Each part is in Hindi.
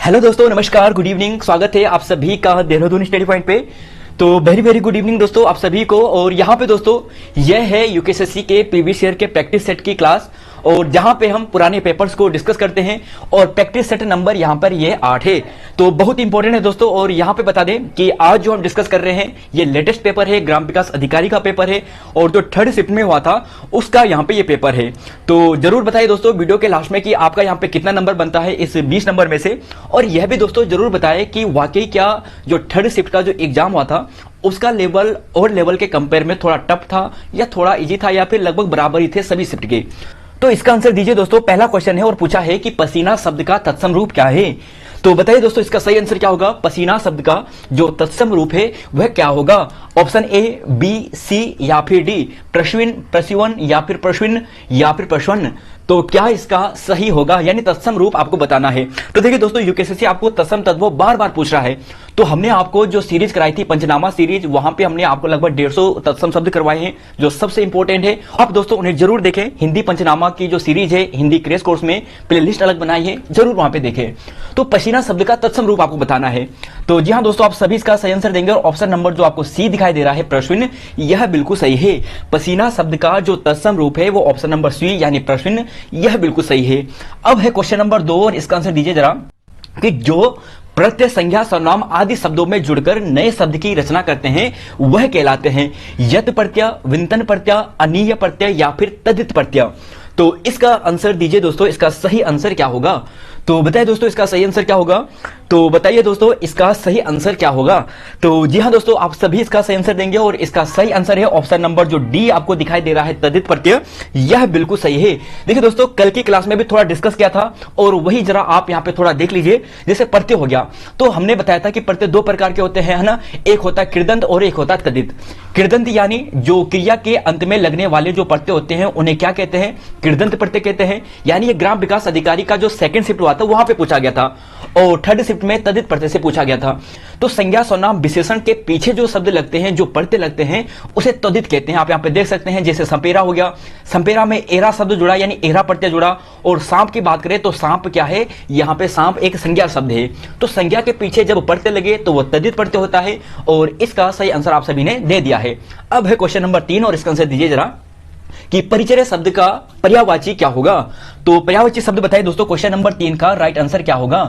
हेलो दोस्तों, नमस्कार, गुड इवनिंग। स्वागत है आप सभी का देहरादून स्टडी पॉइंट पे। तो वेरी वेरी गुड इवनिंग दोस्तों आप सभी को। और यहाँ पे दोस्तों यह है यूकेएसएससी के प्रीवियस ईयर के प्रैक्टिस सेट की क्लास, और जहां पे हम पुराने पेपर्स को डिस्कस करते हैं। और प्रैक्टिस सेट नंबर यहां पर ये 8 है, तो बहुत इंपॉर्टेंट है दोस्तों। और यहां पे बता दें कि आज जो हम डिस्कस कर रहे हैं ये लेटेस्ट पेपर है, ग्राम विकास अधिकारी का पेपर है, और जो थर्ड शिफ्ट में हुआ था उसका यहाँ पे ये पेपर है। तो जरूर बताइए दोस्तों वीडियो के लास्ट में कि आपका यहाँ पे कितना नंबर बनता है इस 20 नंबर में से। और यह भी दोस्तों जरूर बताए कि वाकई क्या जो थर्ड शिफ्ट का जो एग्जाम हुआ था उसका लेवल और लेवल के कंपेयर में थोड़ा टफ था या थोड़ा इजी था, या फिर लगभग बराबर ही थे सभी शिफ्ट के। तो इसका आंसर दीजिए दोस्तों। पहला क्वेश्चन है और पूछा है कि पसीना शब्द का तत्सम रूप क्या है। तो बताइए दोस्तों इसका सही आंसर क्या होगा। पसीना शब्द का जो तत्सम रूप है वह क्या होगा। ऑप्शन ए, बी, सी या फिर डी। प्रश्विन, प्रस्वन या फिर प्रश्विन या फिर प्रश्वन। तो क्या इसका सही होगा, यानी तत्सम रूप आपको बताना है। तो देखिए दोस्तों यूकेएसएससी आपको तत्सम तत्व बार बार पूछ रहा है। तो हमने आपको जो सीरीज कराई थी पंचनामा सीरीज, वहां पे हमने आपको लगभग 150 तत्सम शब्द करवाए हैं जो सबसे इंपॉर्टेंट है। आप दोस्तों उन्हें जरूर देखें। हिंदी पंचनामा की जो सीरीज है हिंदी क्रैश कोर्स में प्ले लिस्ट अलग बनाई है, जरूर वहां पे देखें। तो पसीना शब्द का तत्सम रूप आपको बताना है। तो जी हाँ दोस्तों, आप सभी इसका सही आंसर देंगे। और ऑप्शन नंबर जो आपको सी दिखाई दे रहा है प्रश्विन, यह बिल्कुल सही है। पसीना शब्द का जो तत्सम रूप है वो ऑप्शन नंबर सी यानी प्रश्विन, यह बिल्कुल सही है। अब है क्वेश्चन नंबर 2, और इसका आंसर दीजिए जरा कि जो प्रत्यय, संज्ञा, सर्वनाम आदि शब्दों में जुड़कर नए शब्द की रचना करते हैं वह कहलाते हैं यत प्रत्यय, विंतन प्रत्यय, अनीय प्रत्यय या फिर तदित प्रत्यय। तो इसका आंसर दीजिए दोस्तों, इसका सही आंसर क्या होगा। तो बताइए दोस्तों इसका सही आंसर क्या होगा। तो बताइए दोस्तों इसका सही आंसर क्या होगा। तो जी हाँ दोस्तों, आप सभी इसका सही आंसर देंगे, और इसका सही आंसर है ऑप्शन नंबर जो डी आपको दिखाई दे रहा है तदित प्रत्यय, यह बिल्कुल सही है। देखिए दोस्तों कल की क्लास में भी थोड़ा डिस्कस किया था, और वही जरा आप यहाँ पे थोड़ा देख लीजिए। जैसे प्रत्यय हो गया, तो हमने बताया था कि प्रत्यय दो प्रकार के होते हैं, है ना। एक होता है कृदंत और एक होता है तदित। कृदंत यानी जो क्रिया के अंत में लगने वाले जो प्रत्यय होते हैं उन्हें क्या कहते हैं, कृदंत प्रत्यय कहते हैं। यानी ये ग्राम विकास अधिकारी का जो सेकंड शिफ्ट हुआ था वहां पे पूछा गया था, और थर्ड शिफ्ट में तदित प्रत्यय से पूछा गया था। तो संज्ञा, सर्वनाम, विशेषण के पीछे जो शब्द लगते हैं, जो प्रत्यय लगते हैं, उसे तदित कहते हैं। आप यहाँ पे देख सकते हैं, जैसे संपेरा हो गया, संपेरा में एरा शब्द जुड़ा यानी एरा प्रत्यय जुड़ा। और सांप की बात करें तो सांप क्या है, यहाँ पे सांप एक संज्ञा शब्द है। तो संज्ञा के पीछे जब प्रत्यय लगे तो वह तदित प्रत्यय होता है, और इसका सही आंसर आप सभी ने दे दिया है। अब है क्वेश्चन नंबर 3, और इसका आंसर दीजिए जरा कि परिचर्य शब्द का पर्यायवाची क्या होगा। तो पर्यायवाची शब्द बताइए दोस्तों, क्वेश्चन नंबर 3 का राइट आंसर क्या होगा।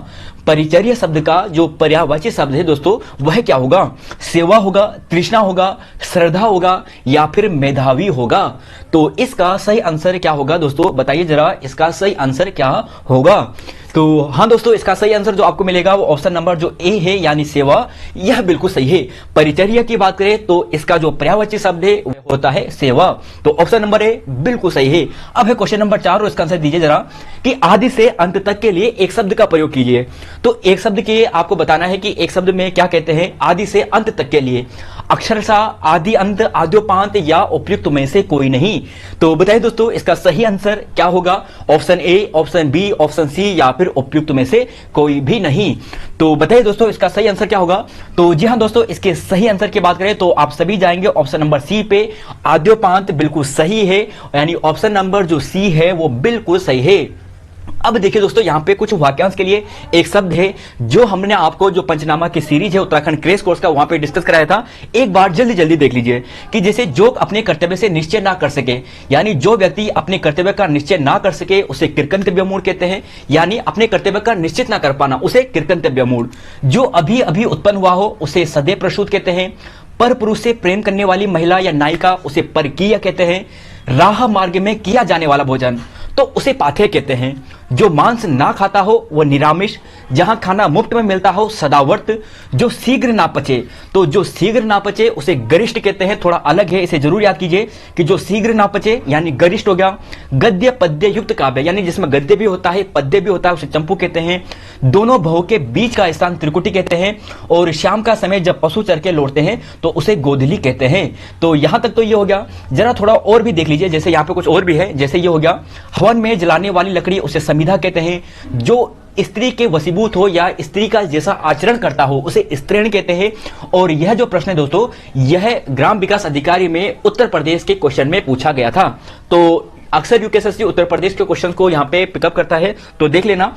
परिचर्य शब्द का जो पर्यायवाची शब्द है दोस्तों वह क्या होगा। सेवा होगा, तृष्णा होगा, श्रद्धा होगा या फिर मेधावी होगा। तो इसका सही आंसर क्या होगा दोस्तों, बताइए जरा इसका सही आंसर क्या होगा। तो हाँ दोस्तों, इसका सही आंसर जो आपको मिलेगा वो ऑप्शन नंबर जो ए है यानी सेवा, यह बिल्कुल सही है। परिचर्या की बात करें तो इसका जो पर्यायवाची शब्द है वह होता है सेवा। तो ऑप्शन नंबर ए बिल्कुल सही है। अब है क्वेश्चन नंबर 4, और इसका आंसर दीजिए जरा कि आदि से अंत तक के लिए एक शब्द का प्रयोग कीजिए। तो एक शब्द के आपको बताना है कि एक शब्द में क्या कहते हैं आदि से अंत तक के लिए। अक्षरशः, आदि, अंत, आद्योपांत या उपयुक्त में से कोई नहीं। तो बताइए दोस्तों इसका सही आंसर क्या होगा। Option A, option B, option C या फिर उपयुक्त में से कोई भी नहीं। तो बताइए दोस्तों इसका सही आंसर क्या होगा। तो जी हाँ दोस्तों, इसके सही आंसर की बात करें तो आप सभी जाएंगे ऑप्शन नंबर सी पे। आद्योपांत बिल्कुल सही है, यानी ऑप्शन नंबर जो सी है वो बिल्कुल सही है। अब देखिए दोस्तों यहाँ पे कुछ वाक्यांश के लिए एक शब्द है जो हमने आपको जो पंचनामा की सीरीज है उत्तराखंड क्रैश कोर्स का वहां पे डिस्कस कराया था। एक बार जल्दी जल्दी देख लीजिए कि जैसे जो अपने कर्तव्य से निश्चय ना कर सके, यानी जो व्यक्ति अपने कर्तव्य का निश्चय ना कर सके उसे कृतंतव्य मूढ़ कहते हैं। यानी अपने कर्तव्य का निश्चित ना कर पाना उसे कृतंतव्य मूढ़। जो अभी अभी उत्पन्न हुआ हो उसे सदैव प्रसूत कहते हैं। पर पुरुष से प्रेम करने वाली महिला या नायिका उसे परकीय कहते हैं। राह मार्ग में किया जाने वाला भोजन तो उसे पाथेय कहते हैं। जो मांस ना खाता हो वह निरामिष। जहां खाना मुफ्त में मिलता हो सदावर्त। जो शीघ्र ना पचे, तो जो शीघ्र ना पचे उसे गरिष्ठ कहते हैं। थोड़ा अलग है, इसे जरूर याद कीजिए कि जो शीघ्र ना पचे यानी गरिष्ठ हो गया। गद्य पद्य युक्त काव्य, यानी जिसमें गद्य भी होता है पद्य भी होता है, उसे चंपू कहते हैं। दोनों भवों के बीच का स्थान त्रिकुटी कहते हैं। और शाम का समय जब पशु चर के लौटते हैं तो उसे गोधली कहते हैं। तो यहां तक तो ये हो गया। जरा थोड़ा और भी देख लीजिए, जैसे यहाँ पे कुछ और भी है। जैसे ये हो गया, हवन में जलाने वाली लकड़ी उसे समिधा कहते हैं। जो स्त्री के वशीभूत हो या स्त्री का जैसा आचरण करता हो उसे स्त्रीण कहते हैं। और यह जो प्रश्न है दोस्तों यह ग्राम विकास अधिकारी में उत्तर प्रदेश के क्वेश्चन में पूछा गया था। तो अक्सर यूकेएसएससी उत्तर प्रदेश के क्वेश्चन को यहाँ पे पिकअप करता है, तो देख लेना।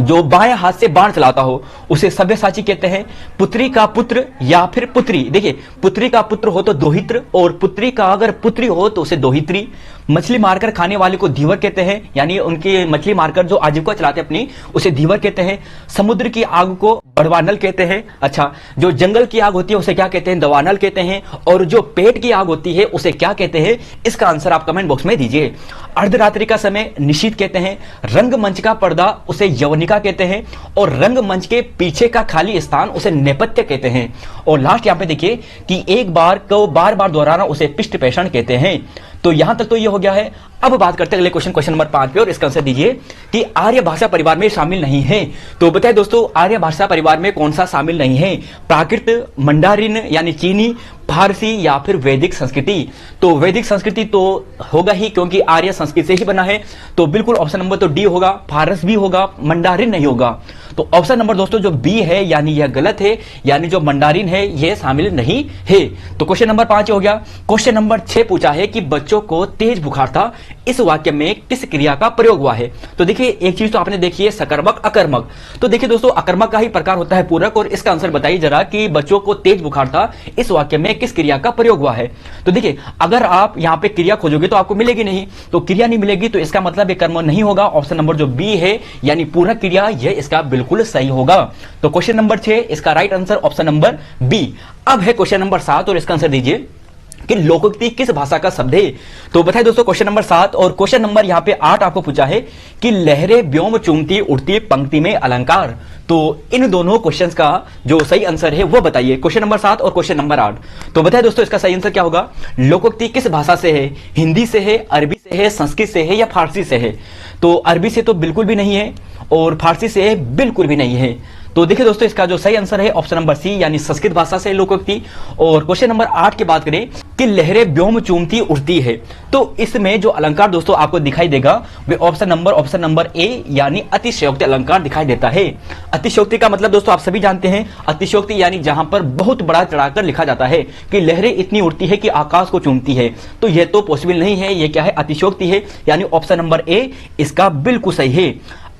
जो बाएं हाथ से बाण चलाता हो उसे सव्यसाची कहते हैं। पुत्री का पुत्र या फिर पुत्री, देखिए पुत्री का पुत्र हो तो दोहित्र, और पुत्री का अगर पुत्री हो तो उसे दोहित्री। मछली मारकर खाने वाले को धीवर कहते हैं, यानी उनकी मछली मारकर जो आजीविका चलाते अपनी उसे धीवर कहते हैं। समुद्र की आग को बड़वानल कहते हैं। अच्छा, जो जंगल की आग होती है उसे क्या कहते हैं? दवानल कहते हैं। और जो पेट की आग होती है उसे क्या कहते हैं? इसका आंसर आप कमेंट बॉक्स में दीजिए। अर्धरात्रि का समय निशीथ कहते हैं। रंगमंच का पर्दा उसे यवनिका कहते हैं, और रंगमंच के पीछे का खाली स्थान उसे नेपथ्य कहते हैं। और लास्ट यहां पे देखिए कि एक बार को बार बार दोहराना उसे पृष्ठ पेषण कहते हैं। तो यहां तक तो ये हो गया है। अब बात करते हैं अगले क्वेश्चन नंबर 5 पे, और इसका आंसर दीजिए कि आर्य भाषा परिवार में शामिल नहीं है। तो बताए दोस्तों, आर्य भाषा परिवार में कौन सा शामिल नहीं है? प्राकृत, मंडारिन यानी चीनी, फारसी या फिर वैदिक संस्कृति। तो वैदिक संस्कृति तो होगा ही, क्योंकि आर्य संस्कृत से ही बना है। तो बिल्कुल ऑप्शन नंबर तो डी होगा। फारस भी होगा, मंडारिन नहीं होगा। तो ऑप्शन नंबर दोस्तों जो बी है, यानी यह गलत है, यानी जो मंडारिन है यह शामिल नहीं है। तो क्वेश्चन नंबर 5 हो गया। क्वेश्चन नंबर 6 पूछा है कि बच्चों को तेज बुखार था, इस वाक्य में किस क्रिया का प्रयोग हुआ है? तो देखिए एक चीज तो आपने देखी है, सकर्मक, अकर्मक। तो देखिए दोस्तों, अकर्मक का ही प्रकार होता है पूरक, और इसका आंसर बताइए जरा कि बच्चों को तेज बुखार था, इस वाक्य में किस क्रिया का प्रयोग हुआ है? तो देखिए अगर आप यहां पे क्रिया खोजोगे तो आपको मिलेगी नहीं, तो क्रिया नहीं मिलेगी, तो इसका मतलब एक कर्म नहीं होगा। ऑप्शन नंबर जो बी है यानी पूरक क्रिया, यह इसका बिल्कुल सही होगा। तो क्वेश्चन नंबर 6 इसका right answer option number B. अब है क्वेश्चन नंबर 7, और इसका आंसर दीजिए कि लोकोक्ति किस भाषा का शब्द है? तो बताइए दोस्तों क्वेश्चन नंबर 7, और क्वेश्चन नंबर यहां पे 8 आपको पूछा है कि लहरें व्योम चूमती उड़ती पंक्ति में अलंकार। तो इन दोनों क्वेश्चंस का जो सही आंसर है वो बताइए, क्वेश्चन नंबर 7 और क्वेश्चन नंबर 8। तो बताइए दोस्तों इसका सही आंसर क्या होगा? लोकोक्ति किस भाषा से है? हिंदी से है, अरबी से है, संस्कृत से है या फारसी से है? तो अरबी से तो बिल्कुल भी नहीं है, और फारसी से बिल्कुल भी नहीं है। तो देखिए दोस्तों इसका जो सही आंसर है ऑप्शन नंबर सी, यानी संस्कृत भाषा से लोकोक्ति। और क्वेश्चन नंबर 8 की बात करें कि लहरें व्योम चूमती उड़ती है, तो इसमें जो अलंकार दोस्तों आपको दिखाई देगा वे ऑप्शन नंबर ए, यानी अतिशयोक्ति अलंकार दिखाई देता है। अतिशयोक्ति का मतलब दोस्तों आप सभी जानते हैं, अतिशयोक्ति यानी जहां पर बहुत बड़ा चढ़ाकर लिखा जाता है कि लहरें इतनी उड़ती है कि आकाश को चूमती है, तो यह तो पॉसिबल नहीं है, यह क्या है? अतिशयोक्ति है, यानी ऑप्शन नंबर ए इसका बिल्कुल सही है।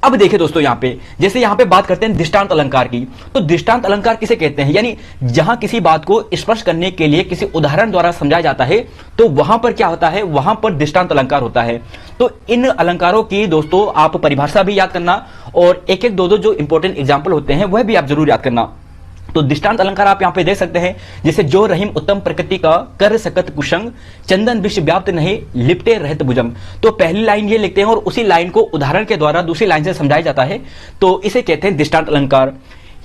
अब देखिए दोस्तों यहां पे, जैसे यहां पे बात करते हैं दृष्टांत अलंकार की, तो दृष्टांत अलंकार किसे कहते हैं? यानी जहां किसी बात को स्पष्ट करने के लिए किसी उदाहरण द्वारा समझाया जाता है, तो वहां पर क्या होता है? वहां पर दृष्टांत अलंकार होता है। तो इन अलंकारों की दोस्तों आप परिभाषा भी याद करना, और एक एक दो जो इंपॉर्टेंट एग्जाम्पल होते हैं वह भी आप जरूर याद करना। तो दृष्टांत अलंकार आप यहां पे देख सकते हैं, जैसे जो रहीम उत्तम प्रकृति का, कर सकत कुशंग, चंदन विश्व व्याप्त नहीं, लिपटे रहत भुजंग। तो पहली लाइन ये लिखते हैं और उसी लाइन को उदाहरण के द्वारा दूसरी लाइन से समझाया जाता है, तो इसे कहते हैं दृष्टांत अलंकार।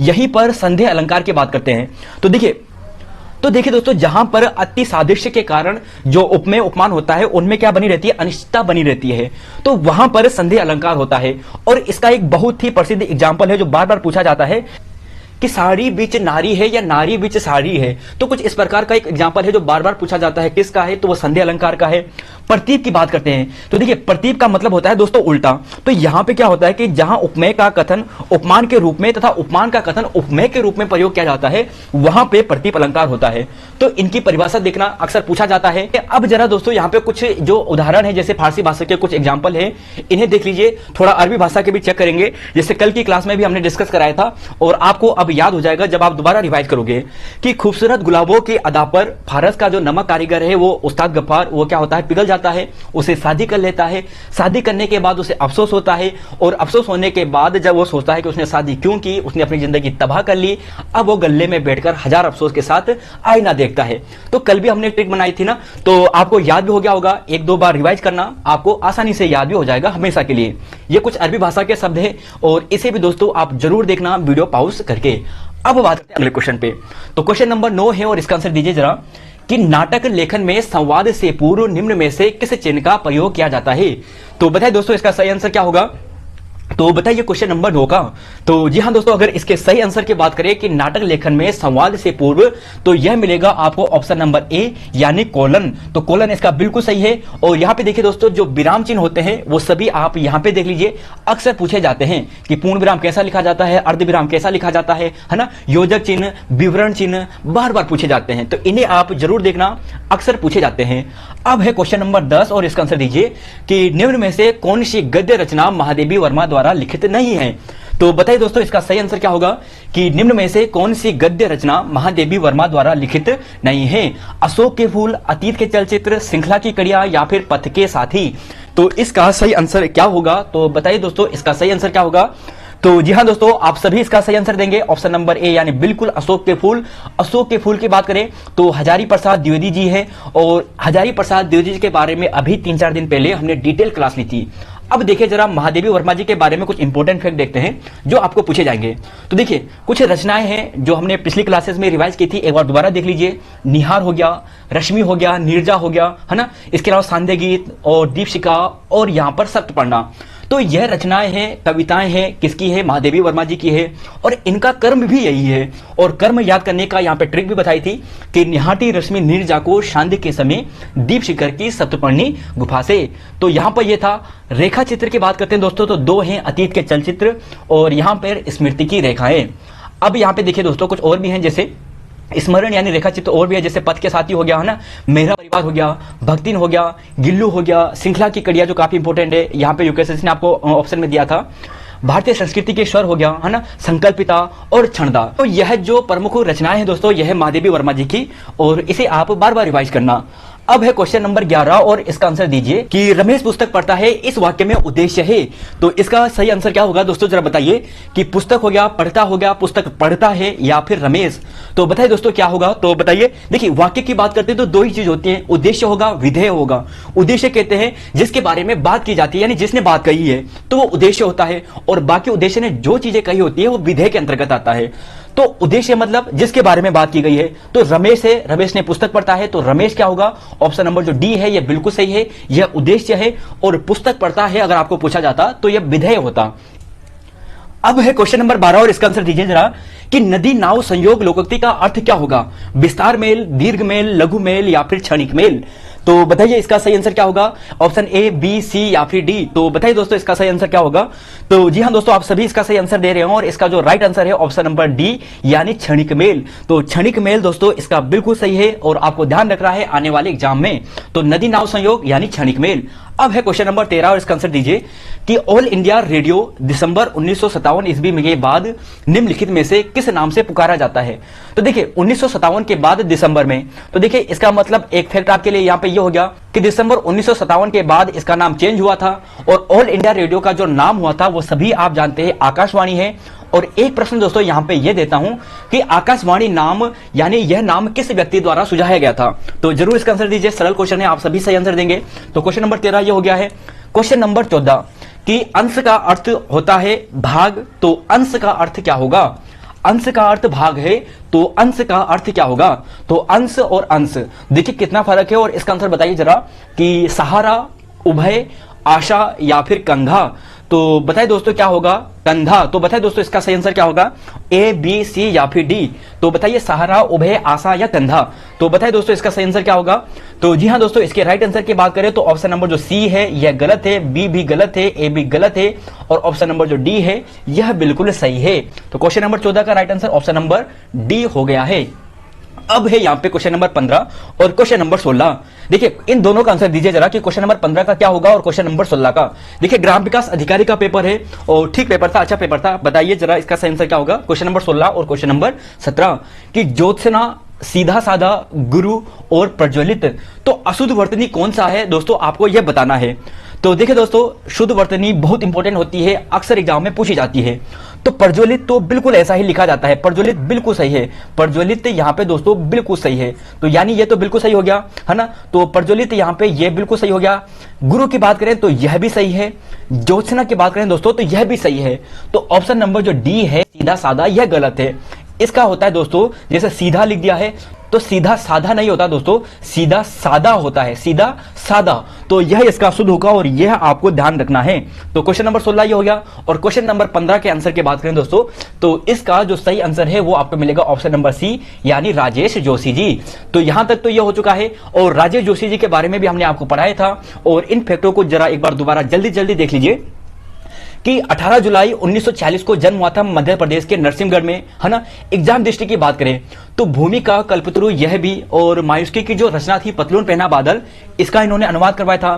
यहीं पर संदेह अलंकार की बात करते हैं। तो देखिए दोस्तों, जहां पर अति सादृश्य के कारण जो उपमेय उपमान होता है उनमें क्या बनी रहती है? अनिश्चितता बनी रहती है, तो वहां पर संदेह अलंकार होता है। और इसका एक बहुत ही प्रसिद्ध एग्जाम्पल है जो बार बार पूछा जाता है कि साड़ी बीच नारी है या नारी बीच साड़ी है। तो कुछ इस प्रकार का एक एग्जांपल है जो बार बार पूछा जाता है, किसका है? तो वो संदेह अलंकार का है। प्रतीप की बात करते हैं, तो देखिए प्रतीप का मतलब होता है दोस्तों उल्टा। तो यहां पे क्या होता है कि जहां उपमेय का कथन उपमान के रूप में तथा उपमान का कथन उपमेय के रूप में प्रयोग किया जाता है, वहां पे प्रतीप अलंकार होता है। तो इनकी परिभाषा देखना अक्सर पूछा जाता है। अब जरा दोस्तों यहाँ पे कुछ जो उदाहरण है, जैसे फारसी भाषा के कुछ एग्जाम्पल है, इन्हें देख लीजिए। थोड़ा अरबी भाषा के भी चेक करेंगे, जैसे कल की क्लास में भी हमने डिस्कस कराया था, और आपको अब याद हो जाएगा जब आप दोबारा रिवाइज करोगे कि खूबसूरत गुलाबों की अदा पर फारस का जो नमक कारीगर है वो उस्ताद गफ्फार, वो क्या होता है? पिघल जाता है, उसे शादी कर लेता है। शादी करने के बाद उसे अफसोस होता है, और अफसोस होने के बाद जब वो सोचता है कि उसने शादी क्यों की, उसने अपनी जिंदगी तबाह कर ली, अब वो गले में बैठकर हजार अफसोस के साथ आईना देखता है। तो कल भी हमने ट्रिक बनाई थी ना, तो आपको याद भी हो गया होगा। एक दो बार रिवाइज करना, आपको आसानी से याद भी हो जाएगा हमेशा के लिए। ये कुछ अरबी भाषा के शब्द है, और इसे भी दोस्तों आप जरूर देखना वीडियो पॉज करके। अब बात करते हैं अगले क्वेश्चन पे। तो क्वेश्चन नंबर 9 है, और इसका आंसर दीजिए जरा कि नाटक लेखन में संवाद से पूर्व निम्न में से किस चिन्ह का प्रयोग किया जाता है? तो बताइए दोस्तों इसका सही आंसर क्या होगा? तो बताइए क्वेश्चन नंबर 9 का। तो जी हाँ दोस्तों, अगर इसके सही आंसर की बात करें कि नाटक लेखन में संवाद से पूर्व, तो यह मिलेगा आपको ऑप्शन नंबर ए, यानी कोलन। तो कोलन इसका बिल्कुल सही है। और यहाँ पे देखिए दोस्तों, जो विराम चिन्ह होते हैं वो सभी आप यहाँ पे देख लीजिए, अक्सर पूछे जाते हैं कि पूर्ण विराम कैसा लिखा जाता है, अर्ध विराम कैसा लिखा जाता है ना, योजक चिन्ह, विवरण चिन्ह बार बार पूछे जाते हैं, तो इन्हें आप जरूर देखना, अक्सर पूछे जाते हैं। अब है क्वेश्चन नंबर 10, और इसका आंसर दीजिए कि निम्न में से कौन सी गद्य रचना महादेवी वर्मा द्वारा लिखित नहीं है? तो बताइए दोस्तों इसका सही आंसर क्या होगा कि निम्न में से कौन सी गद्य रचना महादेवी वर्मा द्वारा लिखित नहीं है? अशोक के फूल, अतीत के चलचित्र, श्रृंखला की कड़ियां या फिर पथ के साथी। तो इसका सही आंसर क्या होगा? तो बताइए दोस्तों इसका सही आंसर क्या होगा? तो जी हाँ दोस्तों, आप सभी इसका सही आंसर देंगे ऑप्शन नंबर ए यानी बिल्कुल अशोक के फूल। अशोक के फूल की बात करें तो हजारी प्रसाद द्विवेदी जी है, और हजारी प्रसाद द्विवेदी जी के बारे में अभी 3-4 दिन पहले हमने डिटेल क्लास ली थी। अब देखिए जरा महादेवी वर्मा जी के बारे में कुछ इंपॉर्टेंट फैक्ट देखते हैं जो आपको पूछे जाएंगे। तो देखिए कुछ रचनाएं हैं जो हमने पिछली क्लासेस में रिवाइज की थी, एक बार दोबारा देख लीजिए। निहार हो गया, रश्मि हो गया, नीरजा हो गया, है ना। इसके अलावा सांध्य गीत और दीपशिखा और यहां पर सप्तपर्णा। तो यह रचनाएं हैं, कविताएं हैं, किसकी है? महादेवी वर्मा जी की है, और इनका कर्म भी यही है। और कर्म याद करने का यहाँ पे ट्रिक भी बताई थी कि निहाटी रश्मि नीरजा को शांति के समय दीप शिखर की सप्तपर्णी गुफा से। तो यहाँ पर यह था। रेखा चित्र की बात करते हैं दोस्तों तो 2 हैं, अतीत के चलचित्र और यहाँ पर स्मृति की रेखाएं। अब यहाँ पे देखिए दोस्तों कुछ और भी हैं, जैसे स्मरण यानी रेखा चित्र और भी है, जैसे पथ के साथी हो गया, है ना, मेरा परिवार हो गया, भक्तिन हो गया, गिल्लू हो गया, श्रृंखला की कड़िया जो काफी इंपॉर्टेंट है, यहाँ पे यूकेएसएससी ने आपको ऑप्शन में दिया था, भारतीय संस्कृति के स्वर हो गया, है ना, संकल्पिता और क्षणदा। तो यह जो प्रमुख रचनाएं हैं दोस्तों यह महादेवी वर्मा जी की, और इसे आप बार बार रिवाइज करना। अब है क्वेश्चन नंबर 11 और इसका आंसर दीजिए कि रमेश पुस्तक पढ़ता है, इस वाक्य में उद्देश्य है। तो इसका सही आंसर क्या होगा दोस्तों, जरा बताइए कि पुस्तक हो गया, पढ़ता हो गया, पुस्तक पढ़ता है या फिर रमेश। तो बताइए दोस्तों क्या होगा? तो बताइए। देखिए वाक्य की बात करते हैं तो 2 ही चीज होती है, उद्देश्य होगा, विधेय होगा। उद्देश्य कहते हैं जिसके बारे में बात की जाती है, यानी जिसने बात कही है तो वो उद्देश्य होता है, और बाकी उद्देश्य ने जो चीजें कही होती है वो विधेय के अंतर्गत आता है। तो उद्देश्य मतलब जिसके बारे में बात की गई है। तो रमेश है, रमेश ने पुस्तक पढ़ता है, तो रमेश क्या होगा? ऑप्शन नंबर जो डी है यह बिल्कुल सही है, यह उद्देश्य है। और पुस्तक पढ़ता है अगर आपको पूछा जाता तो यह विधेय होता। अब है क्वेश्चन नंबर 12 और इसका आंसर दीजिए जरा कि नदी नाव संयोग लोकोक्ति का अर्थ क्या होगा? विस्तार मेल, दीर्घ मेल, लघु मेल या फिर क्षणिक मेल। तो बताइए इसका सही आंसर क्या होगा? ऑप्शन ए, बी, सी या फिर डी। तो बताइए दोस्तों इसका सही आंसर क्या होगा? तो जी हाँ दोस्तों, आप सभी इसका सही आंसर दे रहे हो, और इसका जो राइट आंसर है ऑप्शन नंबर डी यानी क्षणिक मेल। तो क्षणिक मेल दोस्तों इसका बिल्कुल सही है, और आपको ध्यान रखना है आने वाले एग्जाम में। तो नदी नाव संयोग यानी क्षणिक मेल। अब है क्वेश्चन नंबर 13 और इसका आंसर दीजिए कि ऑल इंडिया रेडियो दिसंबर 1957 ईस्वी के बाद निम्नलिखित में से किस नाम से पुकारा जाता है? तो देखिए 1957 के बाद दिसंबर में, तो देखिए इसका मतलब एक फैक्ट आपके लिए यहाँ पे ये हो गया कि दिसंबर 1957 के बाद इसका नाम चेंज हुआ था, और ऑल इंडिया रेडियो का जो नाम हुआ था वो सभी आप जानते हैं आकाशवाणी है। और एक प्रश्न दोस्तों यहां पे ये देता हूं कि आकाशवाणी नाम यानी यह नाम किस व्यक्ति द्वारा सुझाया गया था? तो जरूर इसका आंसर दीजिए, सरल क्वेश्चन है, आप सभी सही आंसर देंगे। तो क्वेश्चन नंबर 13 ये हो गया है। क्वेश्चन नंबर 14 कि अंश का अर्थ होता है भाग, तो अंश का अर्थ क्या होगा? अंश का अर्थ भाग है, तो अंश का अर्थ क्या होगा? तो अंश और अंश देखिए कितना फर्क है, और इसका आंसर बताइए जरा कि सहारा, उभय, आशा या फिर कंधा। तो बताइए दोस्तों क्या होगा? कंधा। तो बताइए दोस्तों इसका सही आंसर क्या होगा? ए, बी, सी या फिर डी। तो बताइए सहारा, उभय, आशा या कंधा। तो बताइए दोस्तों इसका सही आंसर क्या होगा? तो जी हाँ दोस्तों, इसके राइट आंसर की बात करें तो ऑप्शन नंबर जो सी है यह गलत है, बी भी गलत है, ए भी गलत है, और ऑप्शन नंबर जो डी है यह बिल्कुल सही है। तो क्वेश्चन नंबर 14 का right answer option number D हो गया है। अब है यहाँ पे क्वेश्चन नंबर 15 और क्वेश्चन नंबर 16। देखिए इन दोनों का आंसर दीजिए जरा कि क्वेश्चन नंबर 15 का क्या होगा और क्वेश्चन नंबर 16 का। देखिए ग्राम विकास अधिकारी का पेपर है, और ठीक पेपर था, अच्छा पेपर था। बताइए जरा इसका सही आंसर क्या होगा? क्वेश्चन नंबर 16 और क्वेश्चन नंबर 17 कि ज्योत्सना, सीधा साधा, गुरु और प्रज्वलित। तो अशुद्ध वर्तनी कौन सा है दोस्तों, आपको यह बताना है। तो देखिए दोस्तों, शुद्ध वर्तनी बहुत इंपॉर्टेंट होती है, अक्सर एग्जाम में पूछी जाती है। तो प्रज्वलित तो बिल्कुल ऐसा ही लिखा जाता है, प्रज्वलित बिल्कुल सही है, प्रज्वलित यहाँ पे दोस्तों बिल्कुल सही है। तो यानी ये तो बिल्कुल सही हो गया, है ना। तो प्रज्वलित यहाँ पे ये बिल्कुल सही हो गया। गुरु की बात करें तो यह भी सही है। ज्योत्सना की बात करें दोस्तों तो यह भी सही है। तो ऑप्शन नंबर जो डी है सीधा साधा, यह गलत है। इसका होता है दोस्तों, जैसे सीधा लिख दिया है तो सीधा साधा नहीं होता दोस्तों, सीधा सादा होता है, सीधा सादा। तो यह इसका शुद्ध होगा, और यह आपको ध्यान रखना है। तो क्वेश्चन नंबर 16 ये हो गया। और क्वेश्चन नंबर 15 के आंसर की बात करें दोस्तों तो इसका जो सही आंसर है वो आपको मिलेगा ऑप्शन नंबर सी यानी राजेश जोशी जी। तो यहां तक तो यह हो चुका है, और राजेश जोशी जी के बारे में भी हमने आपको पढ़ाया था। और इन फैक्टों को जरा एक बार दोबारा जल्दी जल्दी देख लीजिए कि 18 जुलाई 1940 को जन्म हुआ था मध्य प्रदेश के नरसिंहगढ़ में, है ना। एग्जाम दृष्टि की बात करें तो भूमिका, कल्पतरु यह भी, और मायूसकी की जो रचना थी पतलून पहना बादल, इसका इन्होंने अनुवाद करवाया था।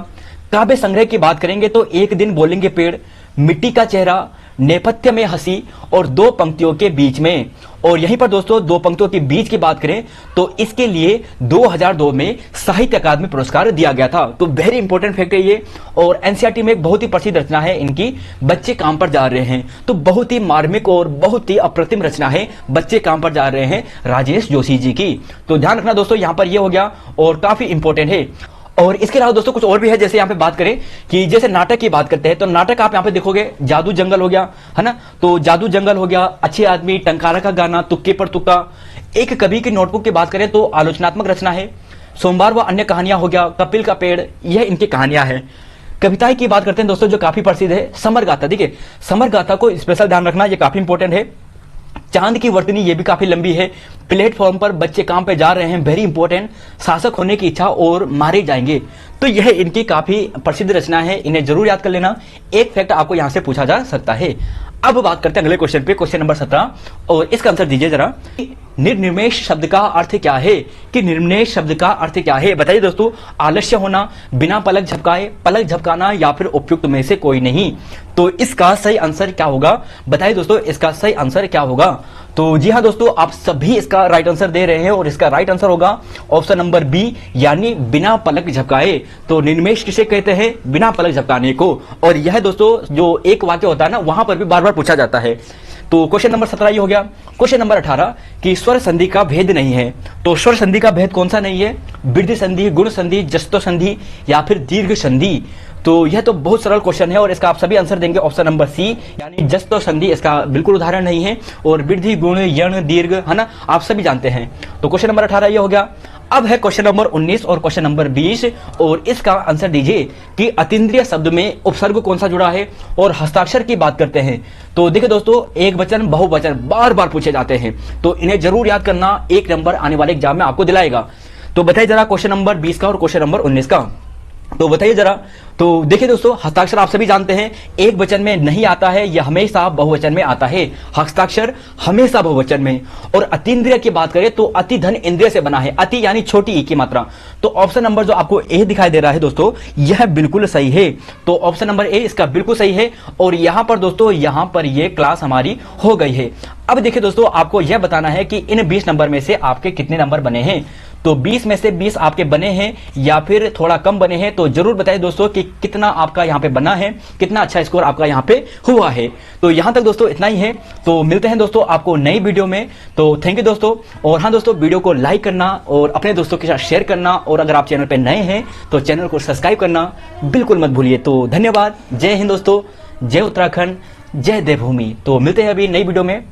काव्य संग्रह की बात करेंगे तो एक दिन बोलेंगे पेड़, मिट्टी का चेहरा, नेपथ्य में हंसी और दो पंक्तियों के बीच में। और यहीं पर दोस्तों दो पंक्तियों के बीच की बात करें तो इसके लिए 2002 में साहित्य अकादमी पुरस्कार दिया गया था। तो वेरी इंपॉर्टेंट फैक्ट है ये। और एनसीईआरटी में एक बहुत ही प्रसिद्ध रचना है इनकी, बच्चे काम पर जा रहे हैं। तो बहुत ही मार्मिक और बहुत ही अप्रतिम रचना है बच्चे काम पर जा रहे हैं, राजेश जोशी जी की। तो ध्यान रखना दोस्तों, यहां पर ये हो गया और काफी इंपॉर्टेंट है। और इसके अलावा दोस्तों कुछ और भी है, जैसे यहाँ पे बात करें कि जैसे नाटक की बात करते हैं तो नाटक आप यहाँ पे देखोगे जादू जंगल हो गया, है ना। तो जादू जंगल हो गया, अच्छे आदमी, टंकारा का गाना, तुक्के पर तुक्का। एक कवि की नोटबुक की बात करें तो आलोचनात्मक रचना है। सोमवार व अन्य कहानियां हो गया, कपिल का पेड़, यह इनकी कहानियां हैं। कविताएं की बात करते हैं दोस्तों जो काफी प्रसिद्ध है, समर गाथा। देखिए समर गाथा को स्पेशल ध्यान रखना, ये काफी इंपॉर्टेंट है। चांद की वर्तनी, ये भी काफी लंबी है। प्लेटफॉर्म पर बच्चे काम पे जा रहे हैं, वेरी इंपॉर्टेंट। शासक होने की इच्छा और मारे जाएंगे। तो यह इनकी काफी प्रसिद्ध रचना है, इन्हें जरूर याद कर लेना। एक फैक्ट आपको यहां से पूछा जा सकता है। अब बात करते हैं अगले क्वेश्चन पे, क्वेश्चन नंबर 17, और इसका आंसर दीजिए जरा। निर्निमेष शब्द का अर्थ क्या है? कि निर्निमेष शब्द का अर्थ क्या है बताइए दोस्तों। आलस्य होना, बिना पलक झपकाए, पलक झपकाना, या फिर उपयुक्त में से कोई नहीं। तो इसका सही आंसर क्या होगा बताइए दोस्तों, इसका सही आंसर क्या होगा? तो जी हाँ दोस्तों, आप सभी इसका राइट आंसर दे रहे हैं और इसका राइट आंसर होगा ऑप्शन नंबर बी, यानी बिना पलक झपकाए। तो निर्निमेष किसे कहते हैं? बिना पलक झपकाने को। और यह दोस्तों जो एक वाक्य होता है ना, वहां पर भी बार बार पूछा जाता है। तो क्वेश्चन नंबर 17 ये हो गया। क्वेश्चन नंबर 18 कि स्वर संधि का भेद नहीं है। तो स्वर संधि का भेद कौन सा नहीं है? वृद्धि संधि, गुण संधि, जस्तो संधि, या फिर दीर्घ संधि। तो यह तो बहुत सरल क्वेश्चन है और इसका आप सभी आंसर देंगे ऑप्शन नंबर सी, यानी जस्तो संधि इसका बिल्कुल उदाहरण नहीं है। और वृद्धि, गुण, यण, दीर्घ, है ना, आप सभी जानते हैं। तो क्वेश्चन नंबर 18 ये हो गया। अब है क्वेश्चन नंबर 19 और क्वेश्चन नंबर 20, और इसका आंसर दीजिए कि अतीन्द्रिय शब्द में उपसर्ग कौन सा जुड़ा है। और हस्ताक्षर की बात करते हैं तो देखिए दोस्तों, एक वचन, बहुवचन बार बार पूछे जाते हैं, तो इन्हें जरूर याद करना, एक नंबर आने वाले एग्जाम में आपको दिलाएगा। तो बताइए जरा क्वेश्चन नंबर 20 का और क्वेश्चन नंबर 19 का, तो बताइए जरा। तो देखिए दोस्तों, हस्ताक्षर आप सभी जानते हैं एक वचन में नहीं आता है, यह हमेशा बहुवचन में आता है। हस्ताक्षर हमेशा बहुवचन में। और अतीन्द्रिय की बात करें तो अति धन इंद्रिय से बना है, अति यानी छोटी ई की मात्रा। तो ऑप्शन नंबर जो आपको ए दिखाई दे रहा है दोस्तों, यह बिल्कुल सही है। तो ऑप्शन नंबर ए इसका बिल्कुल सही है। और यहां पर दोस्तों, यहां पर यह क्लास हमारी हो गई है। अब देखिए दोस्तों, आपको यह बताना है कि इन 20 नंबर में से आपके कितने नंबर बने हैं। तो 20 में से 20 आपके बने हैं या फिर थोड़ा कम बने हैं, तो जरूर बताइए दोस्तों कि कितना आपका यहां पे बना है, कितना अच्छा स्कोर आपका यहां पे हुआ है। तो यहां तक दोस्तों इतना ही है। तो मिलते हैं दोस्तों आपको नई वीडियो में। तो थैंक यू दोस्तों। और हाँ दोस्तों, वीडियो को लाइक करना और अपने दोस्तों के साथ शेयर करना, और अगर आप चैनल पे नए हैं तो चैनल को सब्सक्राइब करना बिल्कुल मत भूलिए। तो धन्यवाद। जय हिंद दोस्तों, जय उत्तराखंड, जय देवभूमि। तो मिलते हैं अभी नई वीडियो में।